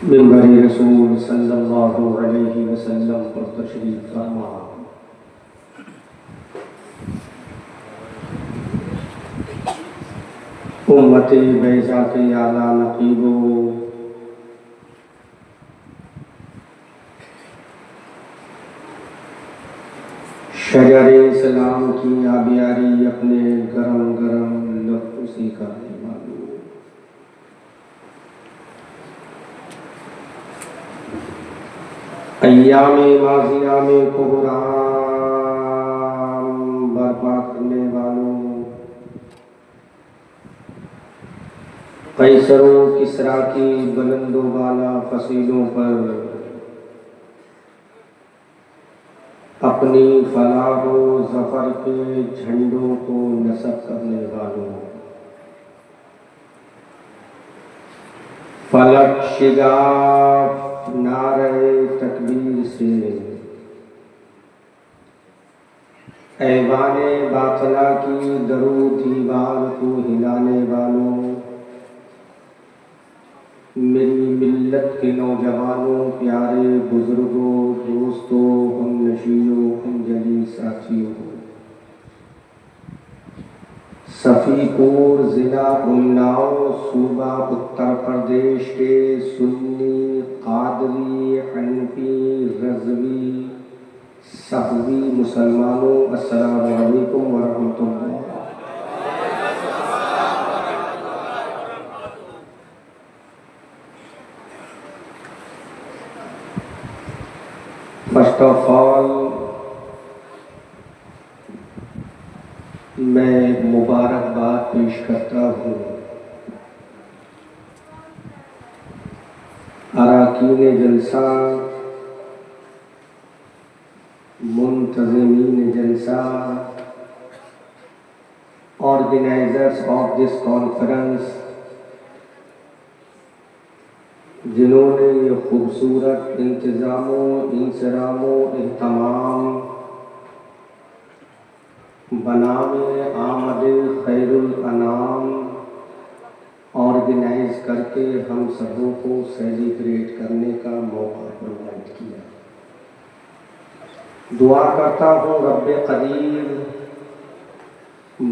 منبر رسول صلی اللہ علیہ وسلم پر تشریف فرما۔ امت بیضا کے اعلیٰ نقیبو، شجر اسلام کی آبیاری اپنے گرم گرم لب اسی کا معلوم۔ ایام ماضیہ میں کوہرام برپا کرنے والوں، قیصر و کسریٰ کی بلند و بالا فصیلوں پر اپنی فلاح و ظفر کے جھنڈوں کو نصب کرنے والوں، فلک شگاف نعرہ تکبیر سے ایوان باطلہ کی در و دیوار کو ہلانے والوں، میری ملت کے نوجوانوں، پیارے بزرگوں، دوستوں، ہم نشینوں، ہم جلی ساتھیوں، صفی پور ضلع اناؤ صوبہ اتر پردیش کے سنی، قادری، حنفی، رضوی، صحوی مسلمانوں، السلام علیکم ورحمۃ اللہ۔ فرسٹ آف آل میں مبارکباد پیش کرتا ہوں اراکین جلسہ، منتظمین جلسہ، آرگنائزرز آف دس کانفرنس، جنہوں نے یہ خوبصورت انتظام و انصرام و اہتمام بنام آمد خیر الانام آرگنائز کر کے ہم سبوں کو سیلیبریٹ کرنے کا موقع پرووائڈ کیا۔ دعا کرتا ہوں رب قدیر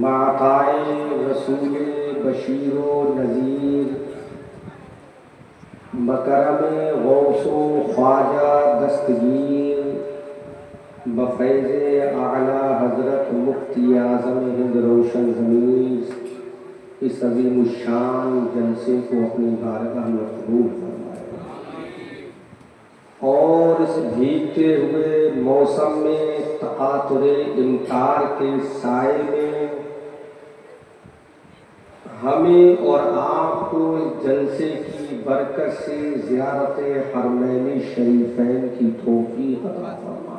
بعطائے رسول بشیر و نذیر، بکرم غوث و خواجہ دستگیر، بفیض اعلیٰ حضرت مفتی اعظم ہند روشن ضمیر، اس عظیم الشان جلسے کو اپنی بارگاہ میں قبول فرمائے، اور اس بھیگتے ہوئے موسم میں تقاطر امطار کے سائے میں ہمیں اور آپ کو اس جلسے کی برکت سے زیارت حرمین شریفین کی توفیق عطا فرمائے۔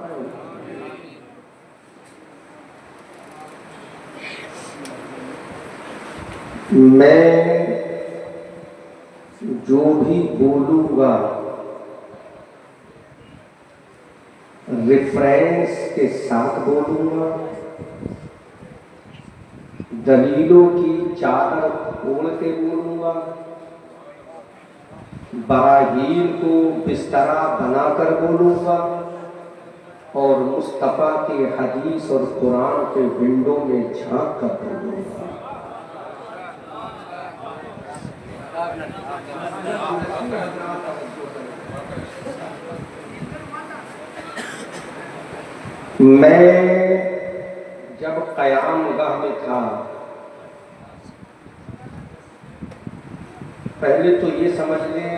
میں جو بھی بولوں گا ریفرنس کے ساتھ بولوں گا، دلیلوں کی چادر اوڑھ کے بولوں گا، براہین کو بسترا بنا کر بولوں گا، اور مصطفیٰ کے حدیث اور قرآن کے ونڈو میں جھانک کر بولوں گا۔ میں جب قیام گاہ میں تھا، پہلے تو یہ سمجھ لیں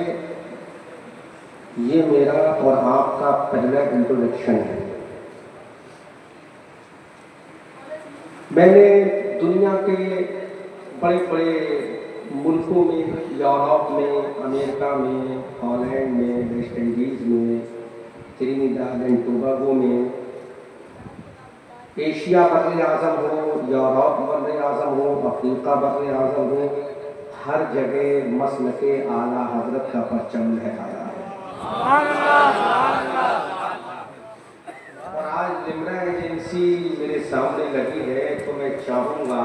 یہ میرا اور آپ کا پہلا انٹروڈکشن ہے۔ میں نے دنیا کے بڑے بڑے ملکوں میں، یورپ میں، امریکہ میں، ہالینڈ میں، ویسٹ انڈیز میں، ٹرینیڈاڈ اینڈ ٹوباگو میں، ایشیا بر اعظم ہو، یورپ بر اعظم ہو، افریقہ بر اعظم ہو، ہر جگہ مسلک اعلیٰ حضرت کا پرچم لہرایا ہے۔ اور آج لمرا ایجنسی میرے سامنے لگی ہے تو میں چاہوں گا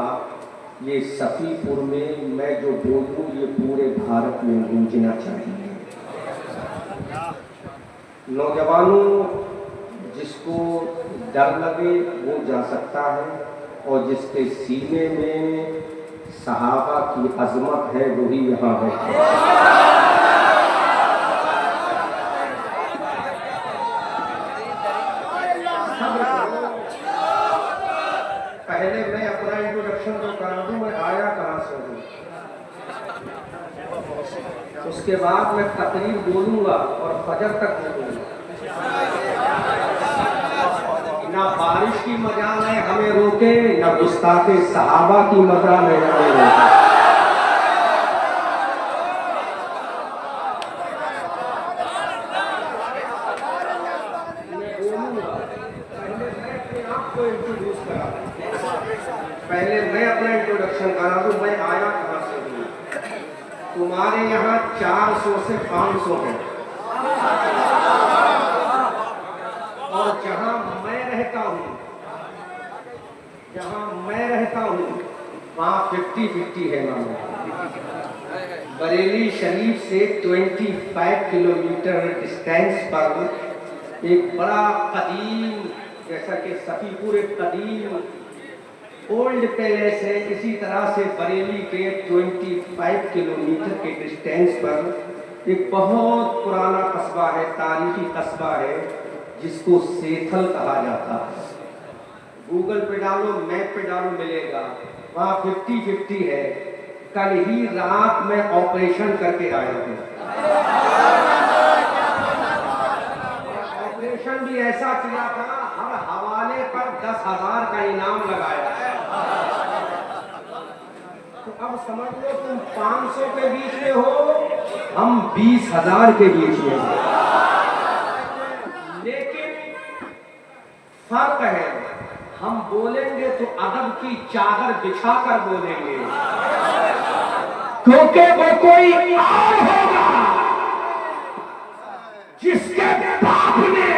یہ صفی پور میں میں جو بولوں یہ پورے بھارت میں گونجنا چاہیے۔ نوجوانوں، جس کو ڈر لگے وہ جا سکتا ہے، اور جس کے سینے میں صحابہ کی عظمت ہے وہی یہاں بیٹھے۔ پہلے میں اپنا انٹروڈکشن تو کرا دوں، میں آیا کہاں سے ہوں، اس کے بعد میں تقریر بولوں گا اور فجر تک بولوں گا۔ نہ بارش کی مجال ہے ہمیں روکے، نہ گستاخ صحابہ کی مجال ہے ہمیں روکے۔ پہلے میں اپنا انٹروڈکشن کرا دوں، میں آیا کہاں سے ہوں۔ تمہارے یہاں 400 سے 500 ہے، اور جہاں میں رہتا ہوں وہاں 50-50 ہے معاملہ۔ بریلی شریف سے 25 کلومیٹر ڈسٹینس پر ایک بڑا قدیم، جیسا کہ صفی پور ایک قدیم اولڈ پیلیس ہے، اسی طرح سے بریلی کے 25 کلومیٹر کے ڈسٹینس پر ایک بہت پرانا قصبہ ہے، تاریخی قصبہ ہے، جس کو سیتھل کہا جاتا ہے۔ گوگل پہ ڈالو، میپ پہ ڈالو، ملے گا۔ وہاں 50-50 ہے۔ کل ہی رات میں آپریشن کر کے آیا ہوں۔ آپریشن بھی ایسا کیا تھا، ہر حوالے پر 10,000 کا انعام لگایا۔ تو اب سمجھ لو تم 500 کے بیچ میں ہو، ہم 20,000 کے بیچ میں ہیں۔ لیکن فرق ہے، ہم بولیں گے تو ادب کی چادر بچھا کر بولیں گے، کیونکہ وہ کوئی اور ہوگا جس کے باپ نے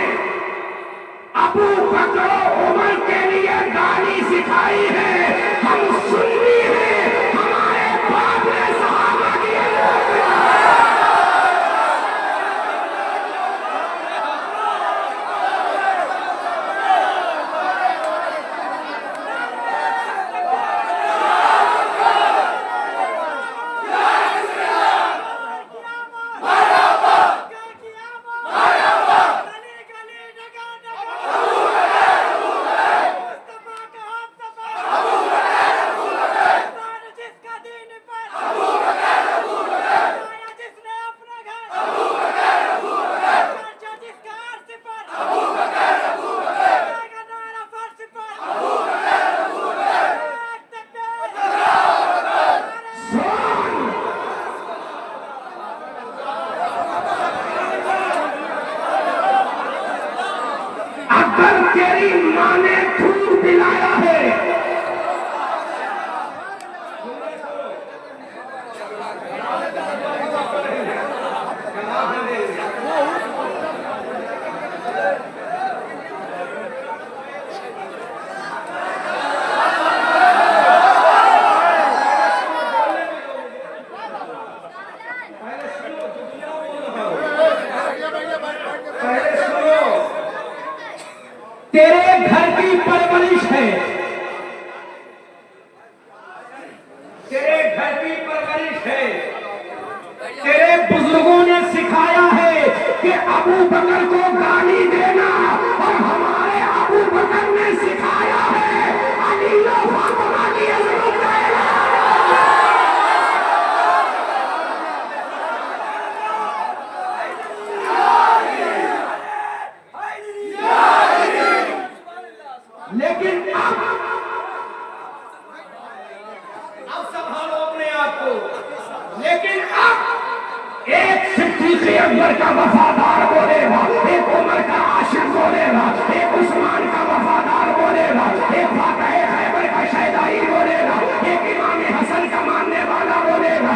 ابو بکر و عمر کے لیے گالی سکھائی ہے۔ ہم سنی ہیں، ہمارے باپ نے صحابہ کی تیرے گھر کی پرورش ہے، تیرے گھر کی پرورش ہے، تیرے بزرگوں نے سکھایا ہے کہ ابو بکر کو گالی دینا، اور ہمارے ابو بکر نے سکھایا ہے علی و فاطمہ کی عظمت دینا۔ لیکن اب سنبھالو اپنے آپ کو، لیکن اب ایک صدیق اکبر کا وفادار بولے گا، ایک عمر کا عاشق بولے گا، ایک عثمان کا وفادار بولے گا، ایک فاتح خیبر کا شیدائی بولے گا، ایک امام حسن کا ماننے والا بولے گا،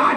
8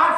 8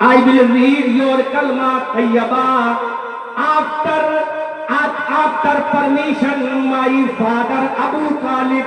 I will read your kalma tayyaba after permission my father Abu Talib।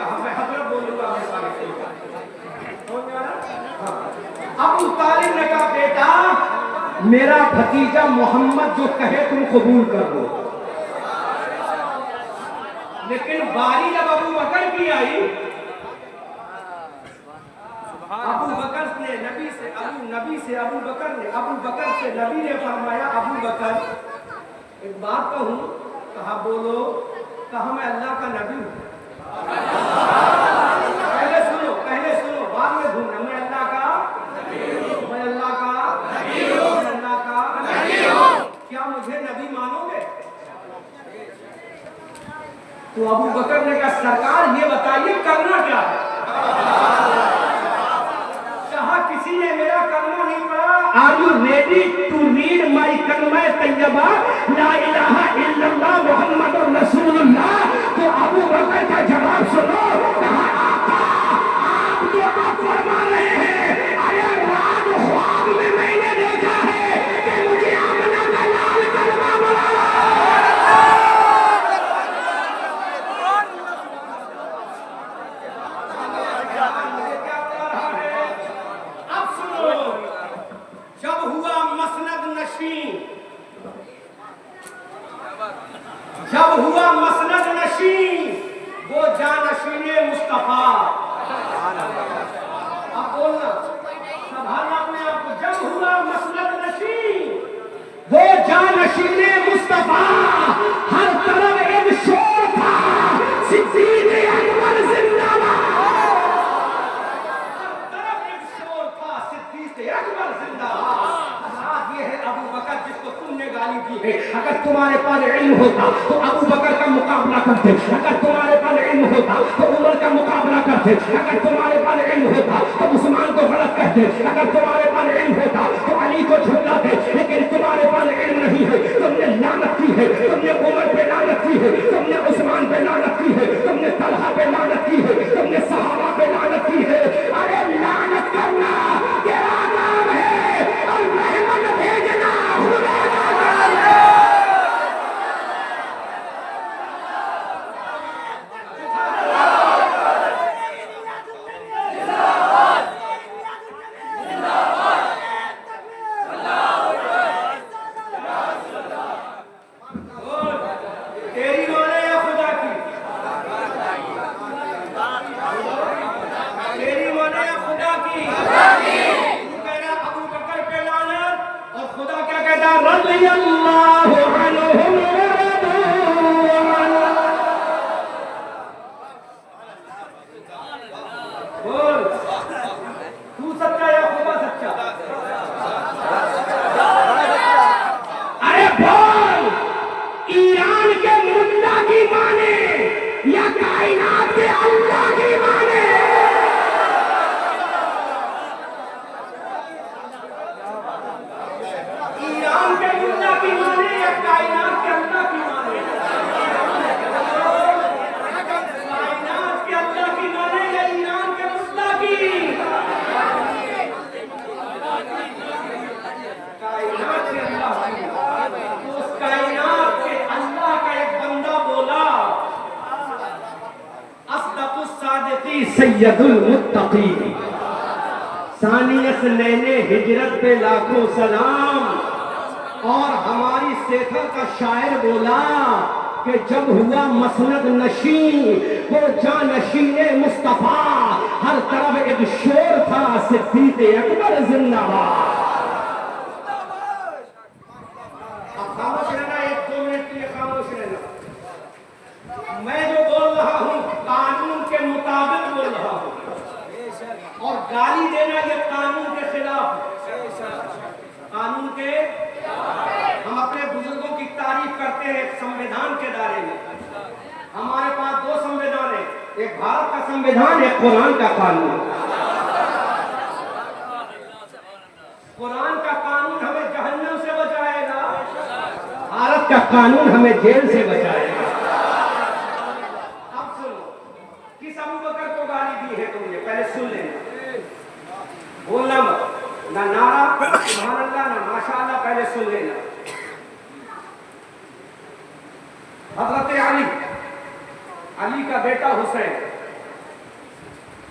کہا میں حضرت بولوں گا ہمیشہ ابو طالب نے کہا بیٹا میرا بھتیجا محمد جو کہے تم قبول کر لو. لیکن باری جب ابو بکر کی آئی ابو بکر نے نبی سے ابو بکر سے نبی نے فرمایا ابو بکر ایک بات کہوں. کہا بولو. کہا میں اللہ کا نبی ہوں. پہلے سنو بعد میں ڈھونڈنا. میں اللہ کا کیا مجھے نبی مانو گے؟ تو ابو بکر نے کہا سرکار یہ بتائیے کرنا کیا ہے؟ کہا کسی نے میرا کلمہ نہیں پڑھا. Are you ready to read my کلمہ طیبہ لا الہ الا اللہ محمد رسول اللہ؟ تو ابو بکر کا جواب سنو. کہا آقا آپ جو آپ فرما رہے ہیں ارے رات خواب میں میں نے دیکھا ہے کہ مجھے آمنہ کا لال کلمہ پڑھا. جب ہوا مسند نشین وہ جانشین مصطفیٰ. اب بولنا سنبھالنا اپنے آپ کو. جب ہوا مسند نشین وہ جانشین مصطفیٰ ہر طرف ایک شور تھا صدیق اکبر زندہ باد. ہر طرف ایک شور تھا صدیق اکبر زندہ باد. یہ ہے ابو بکر جس کو تم نے گالی دی ہے. اگر تمہارے پاس علم ہوتا تو ابو بکر کا مقابلہ کرتے. اگر تمہارے پاس علم ہوتا تو عمر کا مقابلہ کرتے. اگر تمہارے پاس علم ہوتا تو عثمان کو غلط کہتے. اگر تمہارے پاس علم ہوتا تو علی کو جھٹلاتے. لیکن تمہارے پاس علم نہیں ہے. تم نے لعنت کی ہے. تم نے عمر پہ لعنت کی ہے. تم نے عثمان پہ لعنت کی ہے. تم نے طلحہ پہ لعنت کی ہے. تم نے صحابہ پہ لعنت کی ہے. ارے لعنت کرنا تیرا نام ہے اور رحمت بھیجنا خدا کا کام ہے. سید المتقین ثانی اثنین ہجرت پہ لاکھوں سلام. اور ہماری سیکھر کا شاعر بولا کہ جب ہوا مسند نشین وہ جانشین مصطفیٰ ہر طرف ایک شور تھا صدیق اکبر زندہ باد. اب خاموش رہنا. 1-2 منٹ کے لیے خاموش رہنا. میں جو بول رہا ہوں قانون کے مطابق بول رہا ہوں اور گالی دینا یہ قانون کے خلاف ہے. قانون کے ہم اپنے بزرگوں کی تعریف کرتے ہیں ایک سمویدھان کے دائرے میں. ہمارے پاس 2 سمویدھان ہیں. ایک بھارت کا سمویدھان ایک قرآن کا قانون. قرآن کا قانون ہمیں جہنم سے بچائے گا. بھارت کا قانون ہمیں جیل سے بچائے گا. ابو بکر کو گالی دی ہے تم نے پہلے سن لینا. بولنا مت. نہ نعرہ سبحان اللہ نہ ماشاءاللہ. پہلے سن لینا. حضرت علی کا بیٹا حسین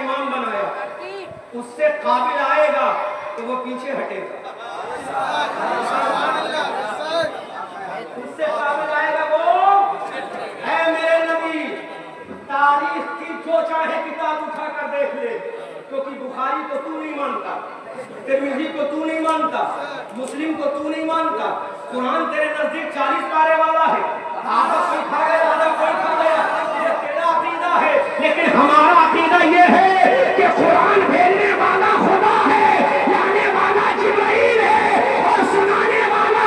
امام بنایا، اس سے قابل آئے گا تو وہ پیچھے ہٹے گا، اس سے قابل آئے گا وہ، اے میرے نبی تاریخ کی جو چاہے کتاب اٹھا کر دیکھ لے، کیونکہ بخاری کو تو نہیں مانتا، ترمذی کو تو نہیں مانتا، مسلم کو تو نہیں مانتا، قرآن تیرے نزدیک 40 پارے والا ہے، آدھا کوئی کھا گیا آدھا کوئی کھا گیا، یہ تیرا عقیدہ ہے، لیکن ہمارا عقیدہ یہ ہے کہ قرآن بھیجنے والا خدا ہے، لانے والا جبرائیل ہے، اور سنانے والا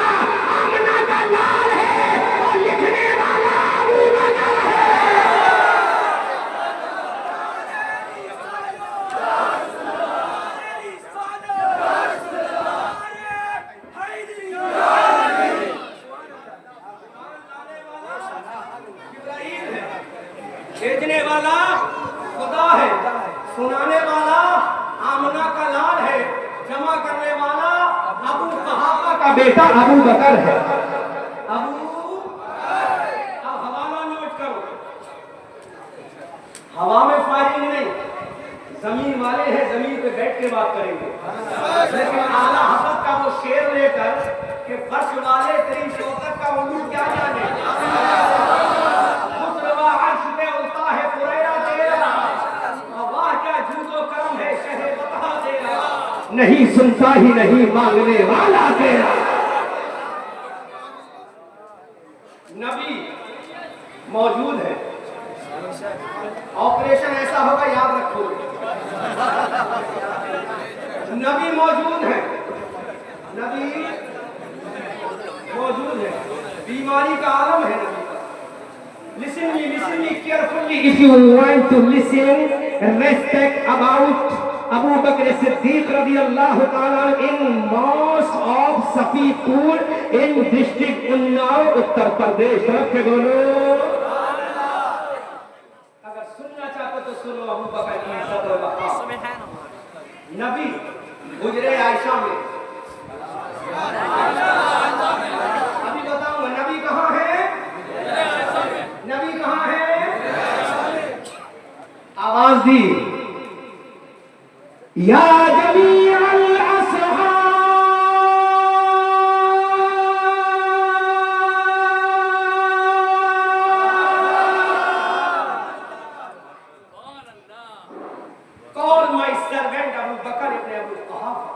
آمنہ کا لال ہے، اور لکھنے والا ابو بکر ہے۔ بھیجنے والا خدا ہے، سنانے والا آمنہ کا لال ہے، جمع کرنے والا ابو قحافہ کا بیٹا ابو بکر ہے۔ اب حوالہ نوٹ کرو، ہوا میں فائرنگ نہیں، زمین والے ہیں، زمین پہ بیٹھ کے بات کریں گے، لیکن اعلیٰ حضرت کا وہ شعر لے کر کہ فرش والے تیری شوکت کا علوم کیا جانے، نہیں سنتا ہی نہیں مانگنے والا تیرا۔ نبی موجود ہے، آپریشن ایسا ہوگا یاد رکھو، نبی موجود ہے، نبی موجود ہے، بیماری کا عالم ہے نبی کا۔ Listen me carefully if you want to listen and respect about Abu Bakr Siddiq radiyallahu ta'ala in mosque of Safipur in district Unnao, Uttar Pradesh۔ طرف کے بولو، اگر سننا چاہتے تو سنو ابو بکر کی عزت و وقار۔ نبی حجرے عائشہ میں، ابھی بتاؤں گا نبی کہاں ہے، نبی کہاں ہے، آواز دی، یا جمیع الاصحاب call my servant ابو بکر ابن ابو قحافہ۔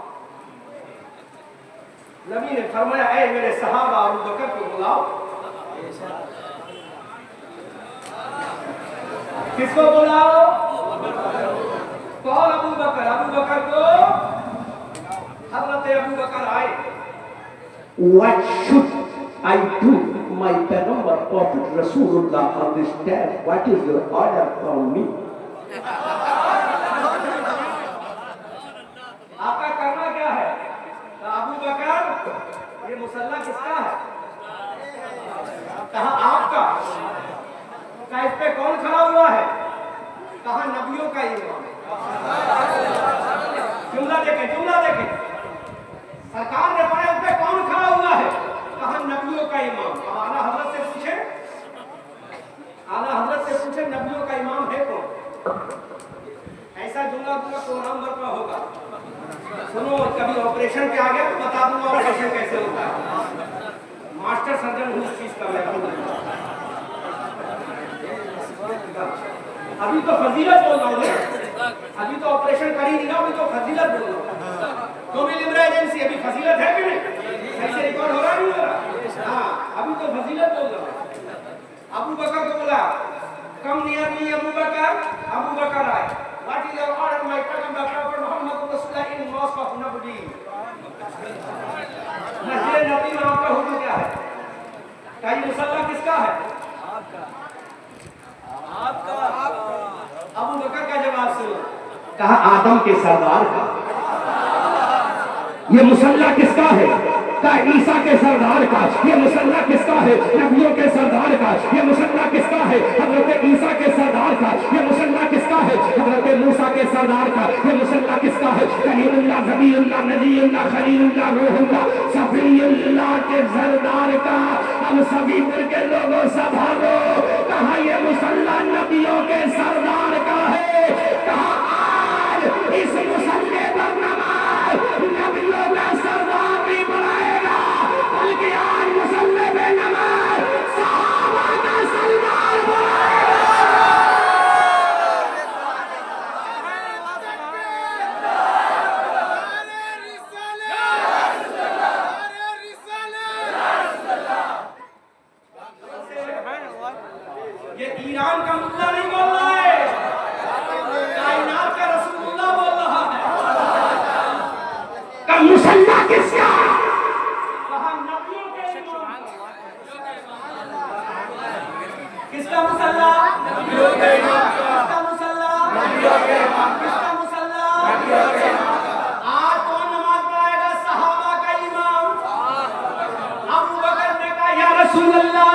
نبی نے فرمایا اے میرے صحابہ ابو بکر کو بلاؤ۔ کس کو بلاؤ؟ کون؟ ابو بکر۔ ابو بکر کو حضرت ابو بکر آئے۔ What should I do, my Payghambar Prophet Rasulullah, understand? What is your order from me? آپ کا کرنا کیا ہے؟ ابو بکر یہ مصلی کس کا ہے؟ کہا آپ کا۔ اس پہ کون کھڑا ہوا ہے؟ کہا نبیوں کا امام ہے۔ جملہ دیکھیں، جملہ دیکھیں، سرکار نے پڑھا اس پہ کون کھڑا ہوا ہے؟ کہا نبیوں کا امام۔ اعلیٰ حضرت سے پوچھے، اعلیٰ حضرت سے پوچھے نبیوں کا امام ہے کون؟ ایسا جملہ پورا پروگرام برپا ہوگا۔ سنو، کبھی آپریشن کے آگے تو بتا دوں گا آپریشن کیسے ہوتا ہے، ماسٹر سرجن ہوں اس چیز کا میں۔ ابھی تو فضیلت بول رہا ہوں، ابھی تو آپریشن کر ہی نہیں رہا، ابھی تو فضیلت بول رہا ہوں۔ تو بھی لبرا ایجنسی ابھی فضیلت ہے کہ نہیں؟ صحیح سے ریکارڈ ہو رہا نہیں ہو رہا؟ ہاں، ابھی تو فضیلت بول رہا ہوں۔ ابو بکر کو بولا، کم نیئر می ابو بکر۔ ابو بکر آئے۔ What is your order, my Payghambar Prophet Muhammad Rasulullah in mosque of Nabi? مسجد نبی میں آپ کا حکم کیا ہے؟ کہ یہ مصلی کس کا ہے؟ آپ کا۔ ابو بکر کا جواب سنو، کہا آدم کے سردار کا۔ یہ مصلی کس کا ہے؟ کہا عیسیٰ کے سردار کا۔ یہ مصلی کس کا ہے؟ نبیوں کے سردار کا۔ یہ مصلی کس کا ہے؟ حضرت عیسیٰ کے سردار کا۔ یہ مصلی کس کا ہے؟ حضرت موسیٰ کے سردار کا۔ یہ مصلی کس کا ہے؟ کلیم اللہ، ذبیح اللہ، نبی اللہ، خلیل اللہ، روح اللہ، صفی اللہ کے سردار کا۔ ہم سبھی مل کے لوگوں سنبھالو، کہا یہ مصلی نبیوں کے سردار کا ہے۔ کہا آج اس مسلے پر نماز نبیوں کا سردار بھی بلائے گا، بلکہ آج مسلے پہ نماز صحابہ کا سردار بلائے گا۔ یہ ایران کا ملا نہیں بول رہا ہے، کائنات کا رسول اللہ بول رہا ہے۔ کہ مسلح کس کا؟ کہا نبیوں کے امام۔ کس کا مسلح؟ نبیوں کے امام۔ کس کا مسلح؟ نبیوں کے امام۔ کس کا مسلح؟ نبیوں کے امام۔ آج کون نماز پڑھائے گا؟ صحابہ کا امام۔ ابو بکر نے کہا یا رسول اللہ،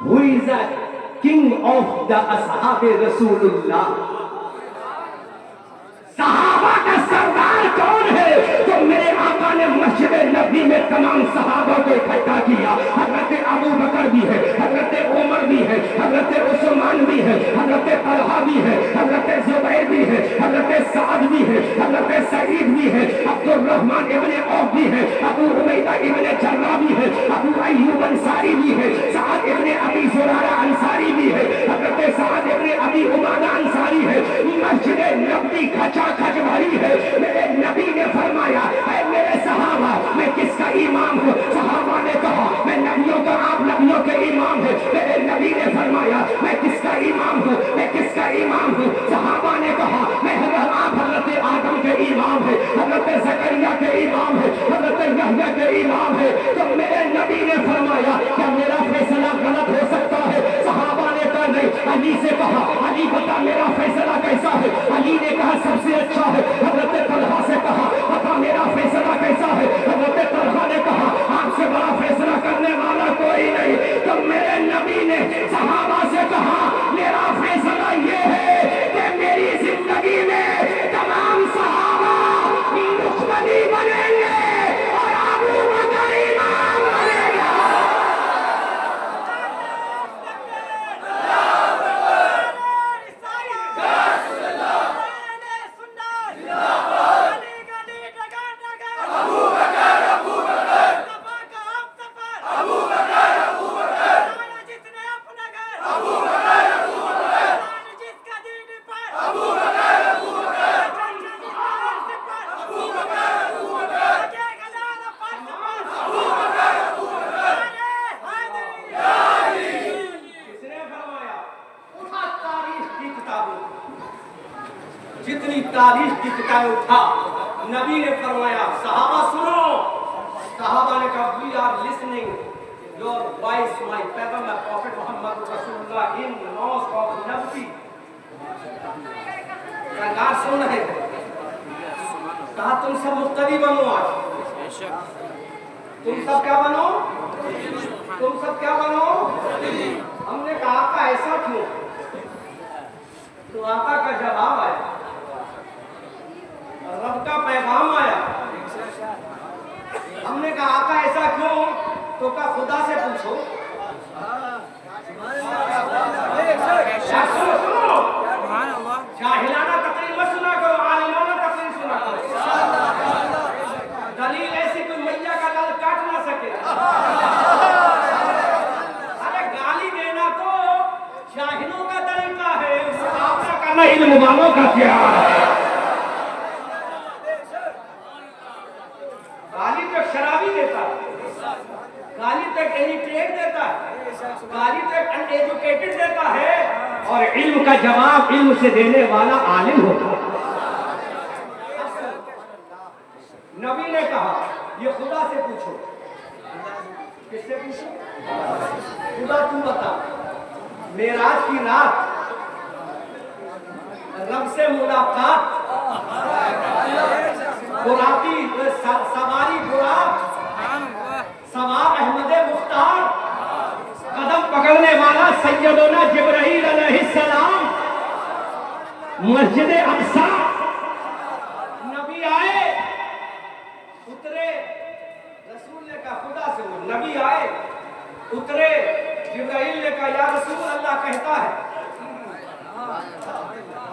Who is that king of the اصحاب رسول اللہ؟ صحابہ کا سردار کون ہے؟ تو میرے آقا نے مسجد نبی میں تمام صحابہ کو اکٹھا کیا۔ حضرت ابو بکر بھی ہے، حضرت عمر بھی ہے، حضرت عثمان بھی ہے، حضرت طلحہ بھی ہے، حضرت زبیر بھی ہے، حضرت سعد بھی ہے، حضرت سعید بھی ہے، عبد الرحمن ابن عوف بھی ہے، ابو عبیدہ ابن جراح بھی ہے، ابو ایوب انصاری بھی ہے، سعد ابن ابی زرارہ انصاری بھی ہے، حضرت سعد ابن ابی عبادہ انصاری ہے۔ مسجد نبی کھچا کھچ بھری ہے۔ میرے نبی نے فرمایا اے میرے صحابہ میں کس کا امام ہوں؟ صحابہ نے کہا میں نبیوں کا، آپ نبیوں کے امام ہیں۔ میرے نبی نے فرمایا میں کس کا امام ہوں؟ میں کس کا امام ہوں؟ صحابہ نے کہا میں آپ حضرت آدم کے امام ہیں، حضرت زکریا کے امام ہیں، حضرت یحییٰ کے امام ہیں۔ تو میرے نبی نے فرمایا کیا میرا فیصلہ غلط ہو سکتا ہے؟ صحابہ نے کہا نہیں۔ علی سے کہا علی بتا میرا فیصلہ کیسا ہے؟ علی نے کہا سب سے اچھا ہے۔ حضرت طلحہ سے کہا بتا میرا فیصلہ کیسا ہے؟ حضرت طلحہ نے کہا آپ سے بڑا فیصلہ کرنے والا کوئی نہیں۔ تو میرے نبی نے صحابہ سے کہا میرا فیصلہ یہ ہے کہ میری زندگی میں تمام صحابہ مقتدی بنیں گے اور ابو بکر امام بنے گا۔ جتنی تاریخ کی کتابیں اٹھا، نبی نے فرمایا صحابہ سنو۔ صحابہ نے کہا we are listening your voice my پیغمبر prophet محمد رسول اللہ in laws of نبی۔ سرکار سن رہے تھے، کہا تم سب مقتدی بنو۔ آج تم سب کیا بنو؟ تم سب کیا بنو؟ ہم نے کہا آقا ایسا کیوں؟ تو آقا کا جواب آیا، رب کا پیغام آیا۔ ہم نے کہا آقا ایسا کیوں؟ تو کہا خدا سے پوچھو۔ جاہلانہ تقریر مت سنا کرو، عالمانہ تقریر سنا کرو۔ دلیل ایسی کوئی میاں کا لال کاٹ نہ سکے۔ ارے گالی دینا تو جاہلوں کا طریقہ ہے، مقابلہ کرنا علم والوں کا کیا ہے؟ گالی تک شرابی دیتا ہے، گالی تک ایلیٹریٹ دیتا ہے، گالی تک ان ایجوکیٹڈ دیتا ہے، اور علم کا جواب علم سے دینے والا عالم ہوتا ہے۔ نبی نے کہا یہ خدا سے پوچھو۔ کس سے پوچھو؟ خدا تو بتا، معراج کی رات رب سے ملاقات، براقی سواری براق، سوار احمد مختار، قدم پکڑنے والا سیدنا جبرائیل علیہ السلام، مسجد اقصی۔ نبی آئے اترے، رسول نے کہا خدا سے وہ نبی آئے اترے، جبرائیل نے کہا یا رسول اللہ کہتا ہے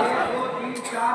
1 2 3 4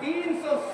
300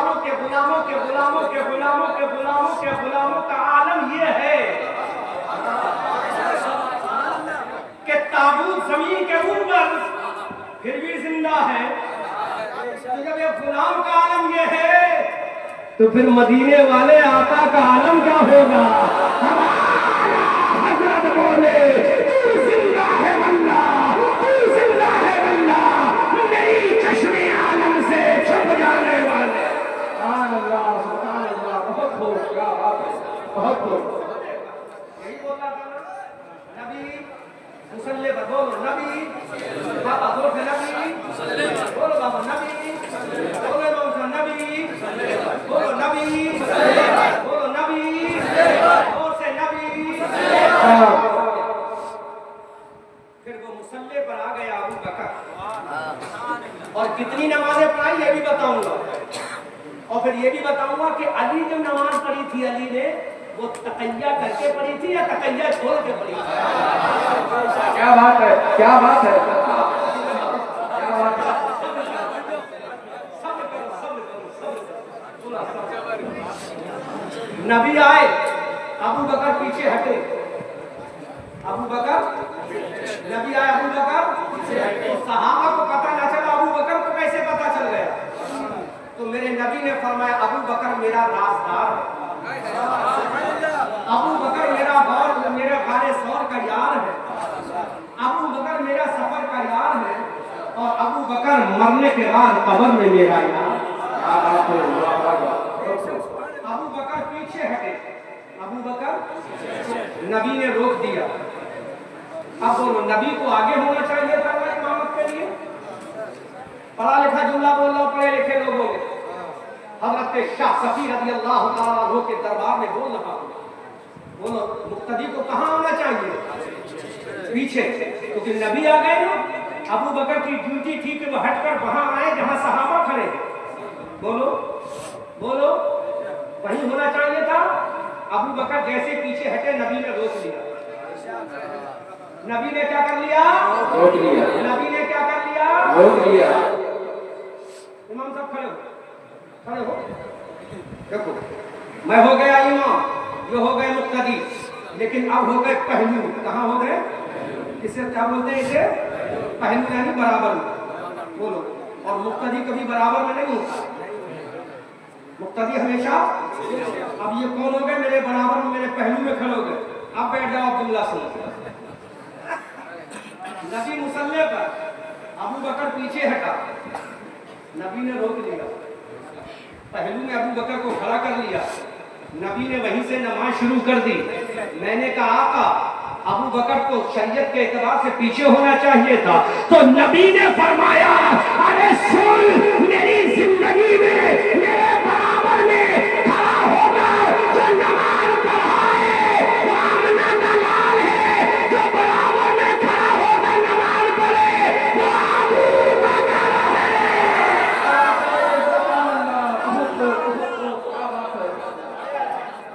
غلاموں کے غلاموں کے غلاموں کے غلاموں کے غلاموں کے غلاموں کا عالم یہ ہے کہ تابوت زمین کے اوپر پھر بھی زندہ ہے. تو جب یہ غلام کا عالم یہ ہے تو پھر مدینے والے آقا کا عالم کیا ہوگا؟ حضرت بولے تو زندہ ہے واللہ، تو زندہ ہے واللہ، میری چشمے عالم سے چھپ جانے والے. سبحان اللہ، بہت خوب، کیا بات ہے، بہت خوب. یہی بولا تھا نا نبی مسلح پر، بولو نبی بابا، زور سے نبی بولو، بابا نبی بولو، امام صاحب نبی بولو، نبی بولو، نبی زور سے نبی. پھر وہ مسلح پر آ گیا ابو بکر، اور کتنی نمازیں پڑھائی یہ بھی بتاؤں گا، اور پھر یہ بھی بتاؤں گا کہ علی جو نماز پڑھی تھی علی نے وہ تقیہ کر کے پڑھی تھی یا تقیہ چھوڑ کے پڑھی تھی؟ کیا بات ہے، کیا بات ہے. نبی آئے، ابو بکر پیچھے ہٹے. ابو بکر نبی آئے، ابو بکر، صحابہ کو پتہ نہ چلا، ابو بکر کو کیسے پتہ چل گیا؟ تو میرے نبی نے فرمایا ابو بکر میرا رازدار ہے، ابو بکر میرا غار ثور کا یار ہے، ابو بکر میرا سفر کا یار ہے، اور ابو بکر مرنے کے بعد قبر میں میرا یار. ابو بکر پیچھے ہٹے، ابو بکر، نبی نے روک دیا. اب بولو نبی کو آگے ہونا چاہیے تھا نا امامت کے لیے؟ پڑھا لکھا جملہ بول رہا ہوں، پڑھے لکھے لوگوں نے. حضرت شاہ صفی رضی اللہ تعالیٰ عنہ کے دربار میں بول رہا ہوں، بولو مقتدی کو کہاں آنا چاہیے؟ پیچھے. کیونکہ نبی آ گئے نا، ابو بکر کی ڈیوٹی تھی کہ وہ ہٹ کر وہاں آئے جہاں صحابہ کھڑے ہیں. بولو بولو، وہیں ہونا چاہیے تھا. ابو بکر جیسے پیچھے ہٹے نبی نے روک لیا. نبی نے کیا کر لیا؟ روک لیا. نبی نے کیا کر لیا؟ روک لیا. امام صاحب کھڑے ہو، کھڑے ہو. دیکھو میں ہو گیا امام، یہ ہو گئے مقتدی، لیکن اب ہو گئے پہلو. کہاں ہو گئے؟ اسے کیا بولتے ہیں؟ اسے پہلو یعنی برابر میں. بولو. اور مقتدی کبھی برابر میں نہیں ہوتا، مقتدی ہمیشہ. اب یہ کون ہو گئے؟ میرے برابر میں، میرے پہلو میں کھڑے ہو گئے. اب بیٹھ جاؤ عبداللہ سے. نبی مسلح پر، ابو بکر پیچھے ہٹا، نبی نے روک لیا. پہلو میں ابو بکر کو کھڑا کر لیا. نبی نے وہیں سے نماز شروع کر دی. میں نے کہا آقا ابو بکر کو شریعت کے اعتبار سے پیچھے ہونا چاہیے تھا. تو نبی نے فرمایا ارے سن، میری زندگی میں میرے برابر میں کھڑا ہوگا جو نماز پڑھائے وہ آمنہ کا لال ہے، جو برابر میں کھڑا ہوگا نماز پڑھے وہ ابو بکر ہے.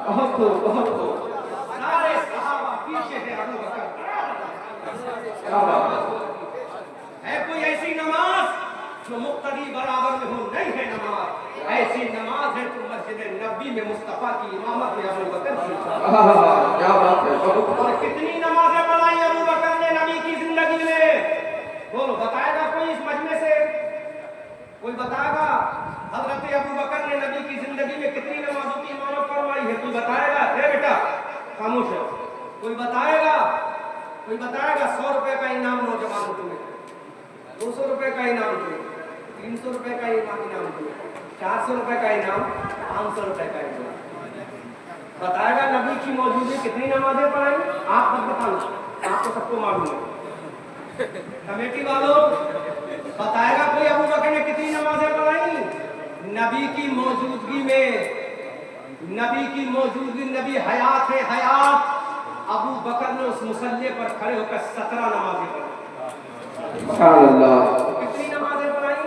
بہت خوب، بہت خوب. سارے صحابہ پیچھے ہیں، ابو بکر. ہے کوئی ایسی نماز جو مقتدی برابر میں ہو؟ نہیں ہے نماز. ایسی نماز ہے تو مسجد نبی میں مصطفیٰ کی امامت میں ابو بکر کی. کیا بات ہے. اور کتنی نمازیں پڑھائی ابو بکر نے نبی کی زندگی میں؟ بولو بتائے گا کوئی اس مجمع سے؟ کوئی بتائے گا حضرت ابو بکر نے نبی کی زندگی میں کتنی نمازوں کی امامت فرمائی ہے؟ کوئی بتائے گا؟ اے بیٹا خاموش ہے. کوئی بتائے گا؟ کوئی بتائے گا؟ 100 روپے کا انعام نوجوانوں تمہیں، 200 روپے کا انعام تمہیں، 300 روپے کا انعام تمہیں، 400 روپے کا انعام، 500 روپے کا انعام. بتائے گا نبی کی موجودگی کتنی نمازیں پڑھائی؟ آپ مت بتانا، آپ کو سب کو معلوم ہے. کمیٹی والوں بتائے گا کوئی ابو بکر نے کتنی نمازیں پڑھائی؟ نبی کی موجودگی میں، نبی کی موجودگی، نبی حیات ہے، حیات. ابو بکر نے اس مصلی پر کھڑے ہو کر 17 نمازیں پڑھائی. سبحان اللہ. کتنی نمازیں پڑھائی؟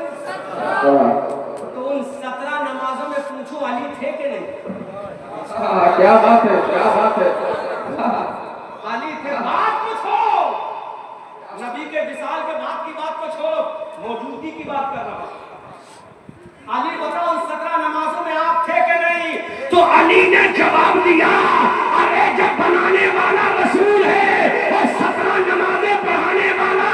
تو ان 17 نمازوں میں پوچھو علی تھے کہ نہیں؟ کیا بات ہے، کیا بات ہے. علی تھے. بات کو چھوڑو، نبی کے وصال کے بعد کی بات کو چھوڑو، موجودگی کی بات کر رہا ہوں. علی بتاؤ ان 17 نمازوں علی نے جواب دیا ارے جب بنانے والا رسول ہے اور 17 نمازیں پڑھانے والا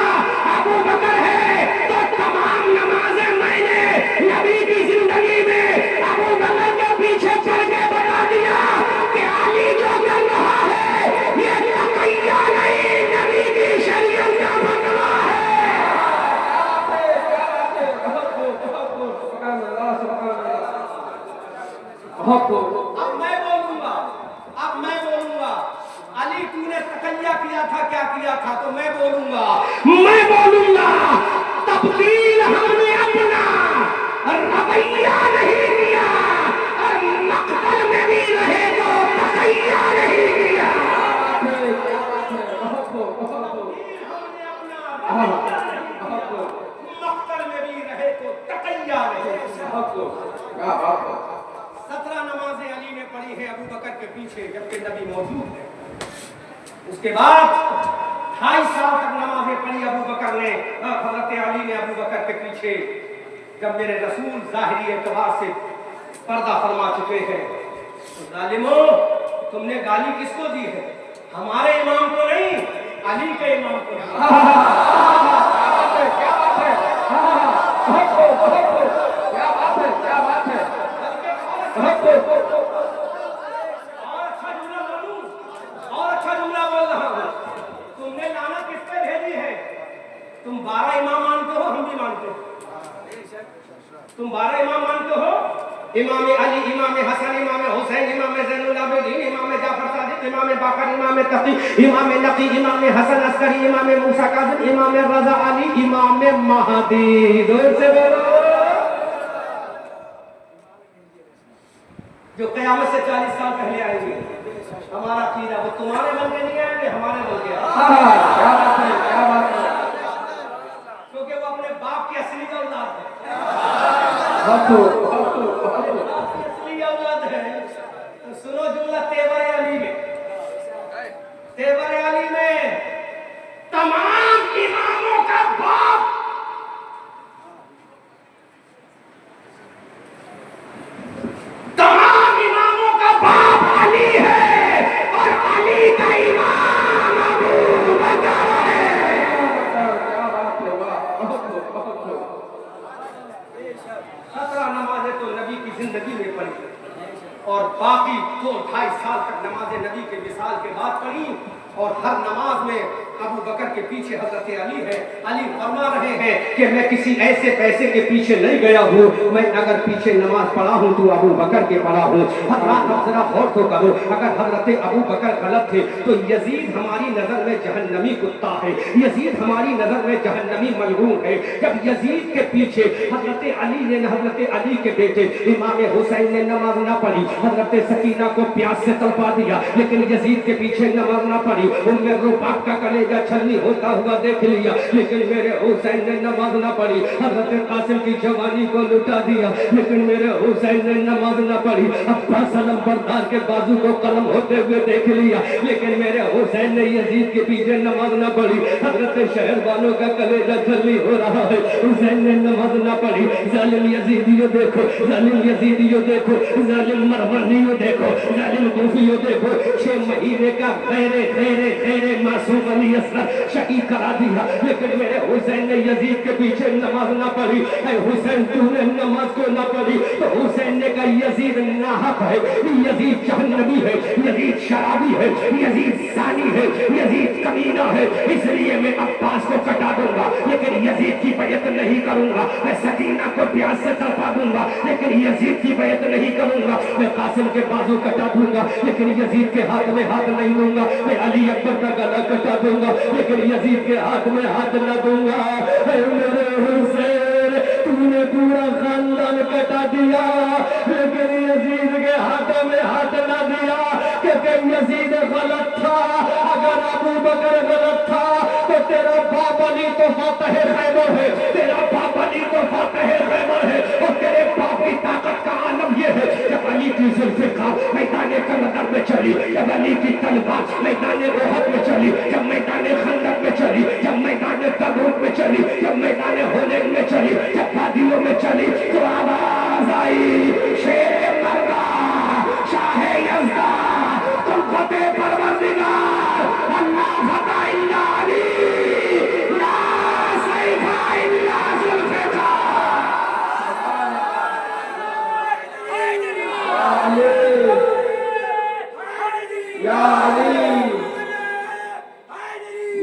ابو بکر ہے تو تمام نمازیں میں نے نبی کی زندگی میں ابو بکر کے پیچھے چل کے بنا دیا کہ علی جو کر رہا ہے یہ تقیہ نہیں نبی کی شریعت کا فتویٰ ہے. اب میں بولوں گا علی تو نے تقیہ کیا تھا کیا کیا تھا تو میں بولوں گا تبدیل ہم نے اپنا رویہ نہیں کیا اور مقتل میں بھی رہے تو تقیہ نہیں کیا. مقتل میں بھی رہے تو تقیہ رہے. 17 نمازیں علی نے پڑھی ہے ابو بکر کے پیچھے جبکہ نبی موجود ہے. اس کے بعد 28 سال تک نمازیں پڑھی ابو بکر نے حضرت علی نے ابو بکر کے پیچھے جب میرے رسول ظاہری اعتبار سے پردہ فرما چکے ہیں. ظالموں تم نے گالی کس کو دی ہے؟ ہمارے امام کو نہیں علی کے امام کو. اور اچھا جملہ بول رہا ہوں. تم نے لعنت کس پہ بھیجی ہے؟ تم 12 امام مانتے ہو ہم بھی مانتے ہو. تم 12 امام مانتے ہو امام علی امام حسن امام حسین امام زین العابدین امام جعفر صادق امام باقر امام تقی امام نقی امام حسن عسکری امام موسیٰ کاظم امام رضا علی امام مہدی. زور سے بولو. جو قیامت سے 40 سال پہلے آئیں گے. ہمارا عقیدہ وہ تمہارے من میں نہیں آئیں گے ہمارے من میں آئیں گے. کیونکہ وہ اپنے باپ کی اصلی اولاد ہے. اصلی اولاد ہے. سنو جملہ تیور علی میں. تیور علی میں تمام اماموں کا باپ تمام اماموں کا باپ علی ہے اور علی کا امام ابو بکر ہے. 17 نمازیں تو نبی کی زندگی میں پڑھی اور باقی 2-2.5 سال تک نماز نبی کے وصال کے بعد پڑھی اور ہر نماز میں ابو بکر کے پیچھے حضرت علی ہے. علی فرما رہے ہیں کہ میں کسی ایسے پیسے کے پیچھے نہیں گیا ہوں. میں اگر پیچھے نماز پڑھا ہوں تو ابو بکر کے پڑھا ہوں. حضرات اب ذرا غور تو کرو. اگر حضرت ابو بکر غلط تھے تو یزید ہماری نظر میں جہنمی کتا ہے. یزید ہماری نظر میں جہنمی ملعون ہے. جب یزید کے پیچھے حضرت علی نے حضرت علی کے بیٹے امام حسین نے نماز نہ پڑھی. حضرت سکینہ کو پیاس سے تڑپا دیا لیکن یزید کے پیچھے نماز نہ پڑھی. ان میں رباب کا کلیجہ چھلنی ہوتا ہوا دیکھ لیا لیکن میرے حسین نے نماز نہ پڑھی. حضرت قاسم کی جوانی کو لٹا دیا لیکن میرے حسین نے نماز نہ پڑھی. عباس علم بردار کے بازو کو قلم ہوتے ہوئے دیکھ لیا لیکن میرے حسین نے یزید کے پیچھے نماز نہ پڑھی. حضرت شہربانوں کا کلیجہ چھلنی ہو رہا ہے. حسین نے نماز نہ پڑھی. ظالم یزیدیوں دیکھو, ظالم یزیدیوں دیکھو, ظالم مروانیوں دیکھو, ظالم کوفیوں دیکھو. 6 مہینے کا غیر معصوم علی اصغر شہید کرا دیا لیکن میرے حسین نے یزید کے پیچھے نماز نہ پڑھی. اے حسین تو نے نماز کو نہ پڑھی تو حسین نے کہا یزید ناحق ہے, یزید جہنمی ہے, یزید شرابی ہے, یزید زانی ہے, یزید کمینہ ہے. اس لیے میں عباس کو کٹا دوں گا لیکن یزید کی بیعت نہیں کروں گا. میں سکینہ کو پیاس سے تڑپا دوں گا لیکن یزید کی بیعت نہیں کروں گا. میں قاسم کے بازو کٹا دوں گا لیکن یزید کے ہاتھ میں ہاتھ نہیں دوں گا. میں علی اکبر کا گلا کٹا دوں گا لیکن یزید کے ہاتھ میں ہاتھ نہ دوں گا. اے میرے حسین تو نے پورا خاندان کٹا دیا لیکن یزید کے ہاتھ میں ہاتھ نہ دیا کیونکہ یزید غلط تھا. اگر ابو بکر غلط تھا تو تیرا باپ علی تو فاتح خیبر ہے, تیرا باپ علی تو فاتح خیبر ہے. اور تیرے باپ کی طاقت کا عالم یہ ہے جب علی کی ذوالفقار میدان کندر میں چلی, جب علی کی تلوار میدان احد میں چلی, جب میدان خندق میں چلی, جب میدان تبوک میں چلی, جب میدان حنین میں چلی, جب وادیوں میں چلی تو آواز آئی شیر مردا شاہ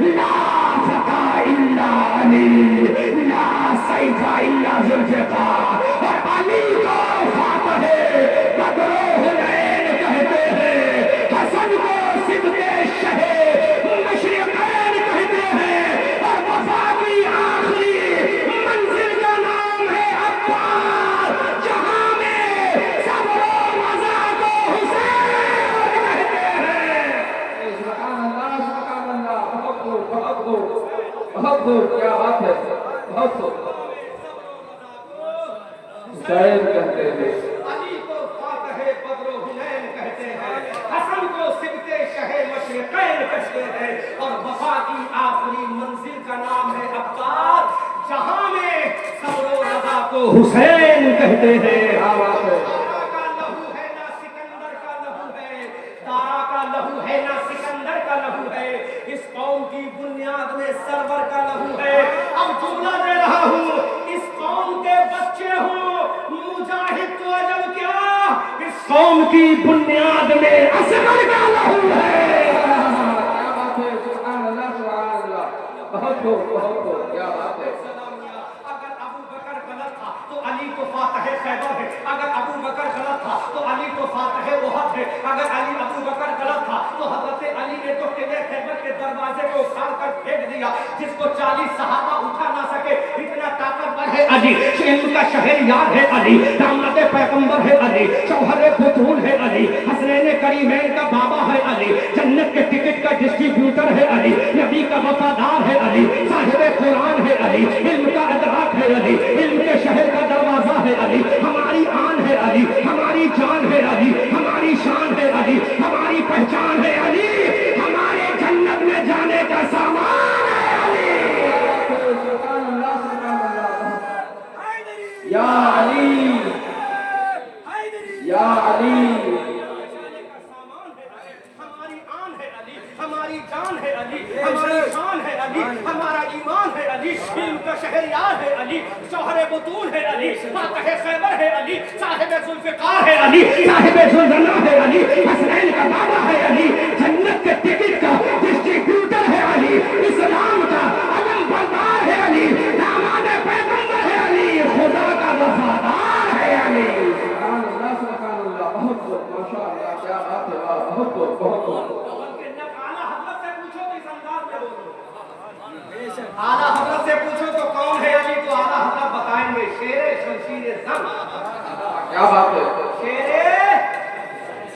لا فتى إلا علي لا سيف إلا ذوالفقار اور علی کو فاتح بدر و حنین کہتے ہیں حسن کو صدق شہ مشرقین کہتے ہیں اور وفا کی آخری منزل کا نام ہے عباس جہاں میں صبر و رضا کو حسین کہتے ہیں سبحان اللہ بہت خوب کیا بات ہے بہت خوب شاعر کہتے ہیں علی کو فاتح بدر و حنین کہتے ہیں حسن کو صبط شہ مشرقین کہتے ہیں اور وفا کی آخری منزل کا نام ہے عباس جہاں میں صبر و رضا کو حسین کہتے ہیں کیا بات ہے تارا کا لہو ہے نہ سکندر کا لہو ہے تارا کا لہو ہے نہ سکندر کا لہو ہے اس قوم کی بنیاد میں سرور کا لہو ہے اب جملہ دے رہا ہوں اس قوم کے بچے ہوں مجاہد تو عجب کیا اس قوم کی بنیاد میں اصغر کا لہو ہے کیا بات ہے سبحان اللہ بہت خوب کیا بات ہے اگر ابو بکر غلط تھا تو علی تو فاتح خیبر ہے اگر ابو بکر غلط تھا تو علی تو فاتح احد ہے اگر علی ابو بکر غلط تھا تو حضرت علی نے تو قلعہ خیبر کے دروازے کو اکھاڑ کر پھینک دیا جس کو 40 صحابہ اٹھا نہ سکے اتنا طاقتور ہے علی علم کا شہر یاد ہے علی داماد پیغمبر ہے علی شوہر بطول ہے علی حسنین کریمین کا بابا ہے علی جنت کے ٹکٹ کا ڈسٹریبیوٹر ہے علی نبی کا وفادار ہے علی صاحب قرآن ہے علی علم کا ادراک ہے علی علم کے شہر کا دروازہ ہے علی ہماری آن ہے علی ہماری جان ہے علی ہماری شان ہے علی ہماری پہچان ہے علی ہمارے جنت میں جانے کا سامان ہے علی سبحان اللہ یا علی یا علی ہماری آن ہے علی ہماری جان ہے علی ہماری شان ہے علی ہمارا ایمان ہے علی علم کا شہریار ہے علی شوہر بطول ہے علی فاتح خیبر ہے علی صاحب ذوالفقار ہے علی صاحب ذوالجلال ہے علی حسنین کا بابا ہے علی جنت کے ٹکٹ کا ڈسٹریبیوٹر ہے علی اسلام کا علم بردار ہے علی داماد پیغمبر ہے علی خدا کا وفادار ہے علی سبحان اللہ بہت خوب ماشاء اللہ کیا بات ہے بہت خوب اعلیٰ حضرت سے پوچھو تو اس انداز میں بولو اعلیٰ حضرت سے پوچھو تو کون ہے علی تو اعلیٰ حضرت بتائیں گے شیر شمشیر زن کیا بات ہے شیر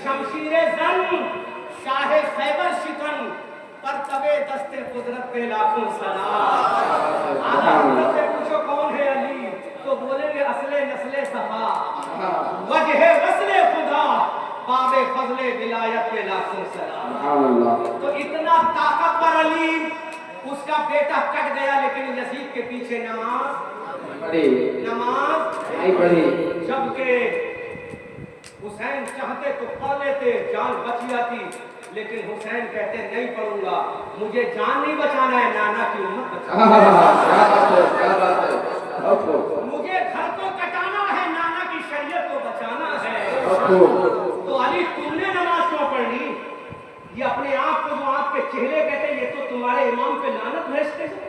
شمشیر زن شاہ خیبر شکن پر طبع دست قدرت پہ لاکھوں سلام اعلیٰ حضرت سے پوچھو کون ہے علی تو بولیں گے اصل نسل صفا وجہ وصل خدا باب فضل ولایت پہ لاکھوں سلام سبحان اللہ تو اتنا طاقتور علی اس کا بیٹا کٹ گیا لیکن یزید کے پیچھے نماز نہیں پڑھی جبکہ حسین چاہتے تو پڑھ لیتے جان بچ جاتی لیکن حسین کہتے نہیں پڑھوں گا مجھے جان نہیں بچانا ہے نانا کی امت بچانا کیا بات ہے بہت خوب مجھے گھر کو کٹانا ہے نانا کی شریعت کو بچانا ہے بہت خوب تو علی تم نے نماز کیوں پڑھنی یہ اپنے آپ کو جو آپ کے چہرے کہتے ہیں یہ تو تمہارے امام پہ لعنت بھیجتے ہیں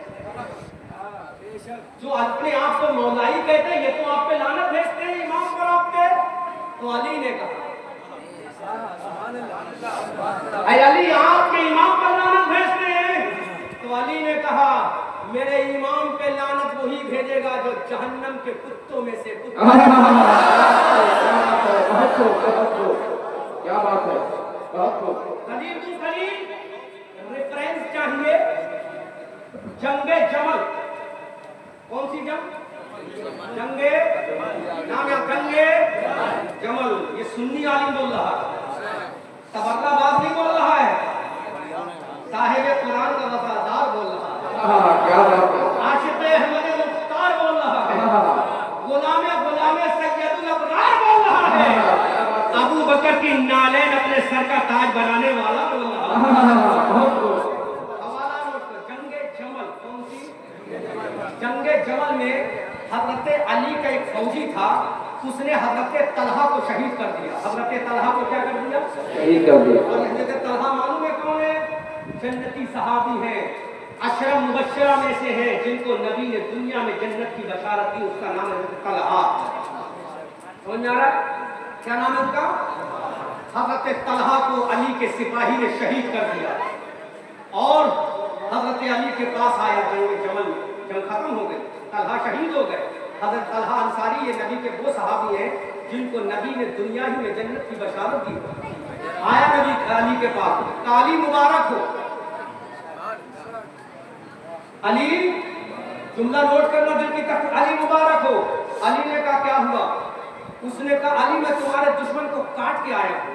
جو اپنے آپ کو مولائی کہتے ہیں یہ تو آپ پہ لعنت بھیجتے ہیں امام پر آپ کے تو علی نے کہا اے علی آپ کے امام پر لعنت بھیجتے ہیں تو علی نے کہا میرے امام پہ لعنت وہی بھیجے گا جو جہنم کے کتوں میں سے کتا کیا بات ہے بہت خوب خلیل تو خلیل ریفرنس چاہیے جنگ جمل کون سی جنگ جنگ نام یا جنگ جمل یہ سنی عالم بول رہا ہے تبادلہ باز نہیں بول رہا ہے صاحب قرآن کا وفادار بول رہا ہے کیا بات ہے عاشق احمد مختار بول رہا ہے غلام سید الابرار بول رہا ہے ابو بکر کی نالین اپنے سر کا تاج بنانے والا بول رہا ہے حوالہ نوٹ کر جنگ جمل کون سی جنگ جمل میں حضرت علی کا ایک فوجی تھا، اس نے حضرت طلحہ کو شہید کر دیا. حضرت طلحہ کو کیا کر دیا؟ شہید کر دیا. اور حضرت طلحہ معلوم ہے کون ہے؟ جنتی صحابی ہیں، 10 مبشرہ میں سے ہیں جن کو نبی نے دنیا میں جنت کی بشارت دی. اس کا نام ہے حضرت طلحہ. سمجھ میں آ رہا ہے کیا نام ہے اس کا؟ حضرت طلحہ کو علی کے سپاہی نے شہید کر دیا اور حضرت علی کے پاس آیا جنگ جمل میں. جنگ ختم ہو گئی، طلحہ شہید ہو گئے. حضرت طلحہ انصاری یہ نبی کے وہ صحابی ہیں جن کو نبی نے دنیا ہی میں جنت کی بشارت دی. آیا نبی علی کے پاس، علی مبارک ہو. علی، جملہ نوٹ کرنا دل کی تک، علی مبارک ہو. علی نے کہا کیا ہوا؟ اس نے کہا علی میں تمہارے دشمن کو کاٹ کے آیا ہوں.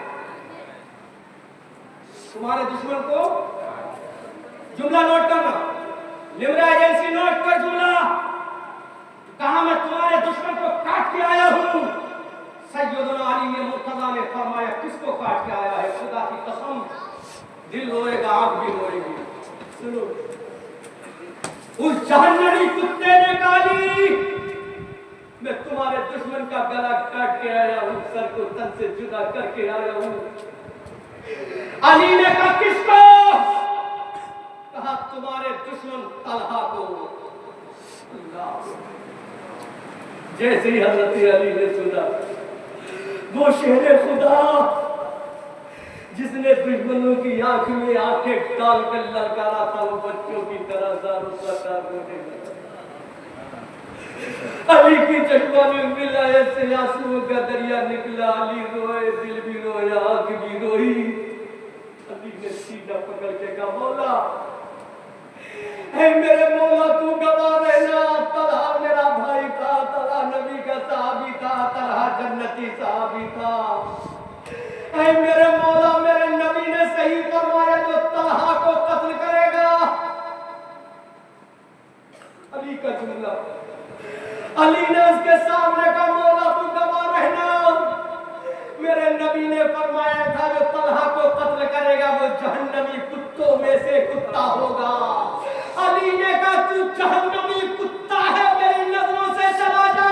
تمہارے دشمن کو، جملہ نوٹ کرنا، لمرا ایجنسی نوٹ کر جملہ. کہا میں تمہارے دشمن کو کاٹ کے آیا ہوں. سیدنا علی نے مرتضیٰ نے فرمایا کس کو کاٹ کے آیا ہے؟ خدا کی قسم دل روئے گا، آنکھ بھی روئے گی. سنو، اس جہنمی کتے نے کہا علی میں تمہارے دشمن کا گلا کاٹ کے آیا ہوں، سر کو تن سے جدا کر کے آیا ہوں. علی نے کہا کس کو؟ کہا تمہارے دشمن طلحہ کو. اللہ، جیسے ہی حضرت علی نے سنا وہ شہر خدا جس نے دشمنوں کی آنکھ میں آنکھیں ڈال کر للکارا تھا وہ بچوں کی طرح زاروں کا زار رونے لگا. علی کی چشمہ میں ولایت سے آنسوؤں کا دریا نکلا. علی روئے، دل بھی رویا، آنکھ بھی روئی. علی نے سینہ پکڑ کے کہا مولا، اے میرے مولا تو گواہ رہنا، طلحہ میرا بھائی تھا، طلحہ نبی کا صحابی تھا، طلحہ جنتی صحابی تھا. اے میرے مولا، میرے نبی نے صحیح فرمایا جو طلحہ کو قتل کرے گا. علی کا جملہ. علی نے اس کے سامنے کہا مولا تو گواہ رہنا، میرے نبی نے فرمایا تھا جو طلحہ کو قتل کرے گا وہ جہنمی کتوں میں سے کتا ہوگا. علی نے کہا تو جہنمی کتا ہے، میری نظروں سے چلا جا.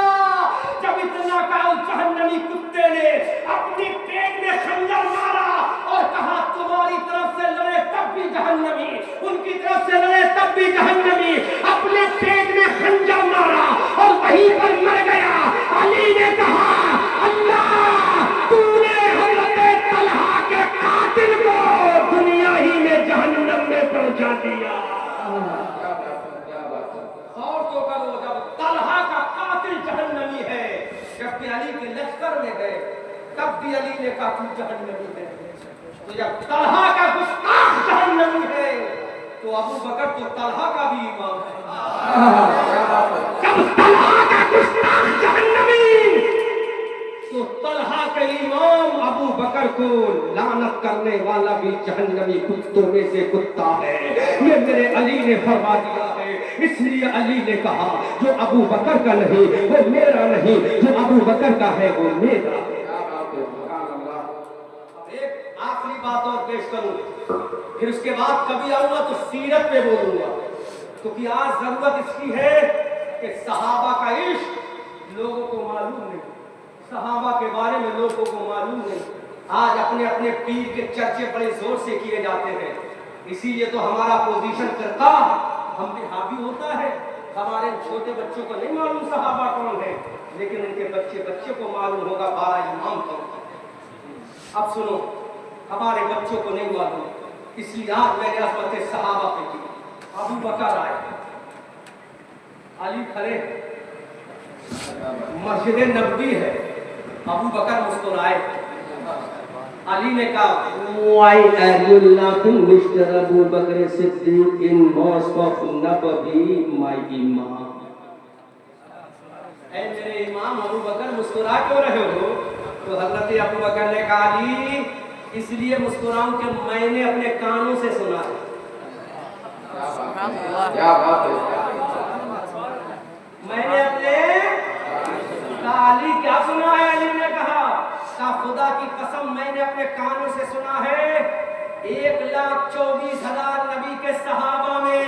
جب اتنا کہا اس جہنمی کتے نے اپنی پیٹ میں خنجر مارا اور کہا تمہاری طرف سے لڑے تب بھی جہنمی، ان کی طرف سے لڑے تب بھی جہنمی. اپنے پیٹ میں خنجر مارا اور وہیں پر مر گیا. علی نے کہا اللہ تو نے حضرت طلحہ کے قاتل کو دنیا ہی میں جہنم میں پہنچا دیا. اور تو کرو جب طلحہ کا قاتل جہنمی ہے، جبکہ علی کے لشکر میں گئے تب بھی علی نے کہا تو جہنمی ہے. تو جب طلحہ کا گستاخ جہنمی ہے تو ابو بکر تو طلحہ کا بھی امام ہے. جب طلحہ کا گستاخ جہنمی تو طلحہ کے امام ابو بکر کو لعنت کرنے والا بھی جہنمی کتوں میں سے کتا ہے. یہ میرے علی نے فرما دیا ہے. اس لیے علی نے کہا جو ابو بکر کا نہیں وہ میرا نہیں، جو ابو بکر کا ہے وہ میرا. ایک آخری بات اور پیش کروں، پھر اس کے بعد کبھی آؤں گا تو سیرت پہ بولوں گا، کیونکہ آج ضرورت اس کی ہے کہ صحابہ کا عشق لوگوں کو معلوم نہیں، صحابہ کے بارے میں لوگوں کو معلوم نہیں. آج اپنے اپنے پیر کے چرچے بڑے زور سے کیے جاتے ہیں، اسی لیے تو ہمارا پوزیشن کرتا ہم پہ حاوی ہوتا ہے. ہمارے چھوٹے بچوں کو نہیں معلوم صحابہ کون ہے، لیکن ان کے بچے کو معلوم ہوگا 12 امام کون. اب سنو، ہمارے بچوں کو نہیں معلوم، اس لیے آج میں نے عظمت صحابہ پہ کی. ابو بکر آئے، علی کھڑے، مسجد نبوی ہے، ابو بکر مسکرائے. علی نے کہا why are you laughing Mr. Abu Bakr Siddiq in mosque of Nabawi my imam. اے میرے امام ابو بکر مسکرا کیوں رہے ہو؟ تو حضرت ابو بکر نے کہا علی اس لیے مسکراؤں کہ میں نے اپنے کانوں سے سنا ہے. کیا بات ہے، میں نے اپنے علی کیا سنا ہے؟ علی نے کہا خدا کی قسم میں نے اپنے کانوں سے سنا ہے 1,24,000 نبی کے صحابہ میں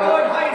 2-2.5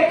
1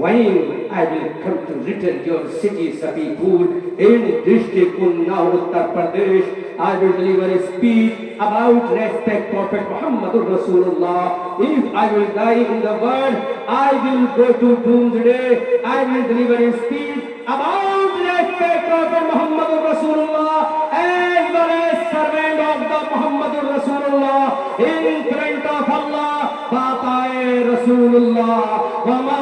When I will come to return your city Sapipur in district Unnao, Uttar Pradesh, I will deliver a speech about respect Prophet Muhammadur Rasulullah. If I will die in the world, I will go to Doomsday. I will deliver a speech about respect Prophet Muhammadur Rasulullah as well as servant of the Muhammadur Rasulullah in front of Allah. Bataye Rasulullah, Wama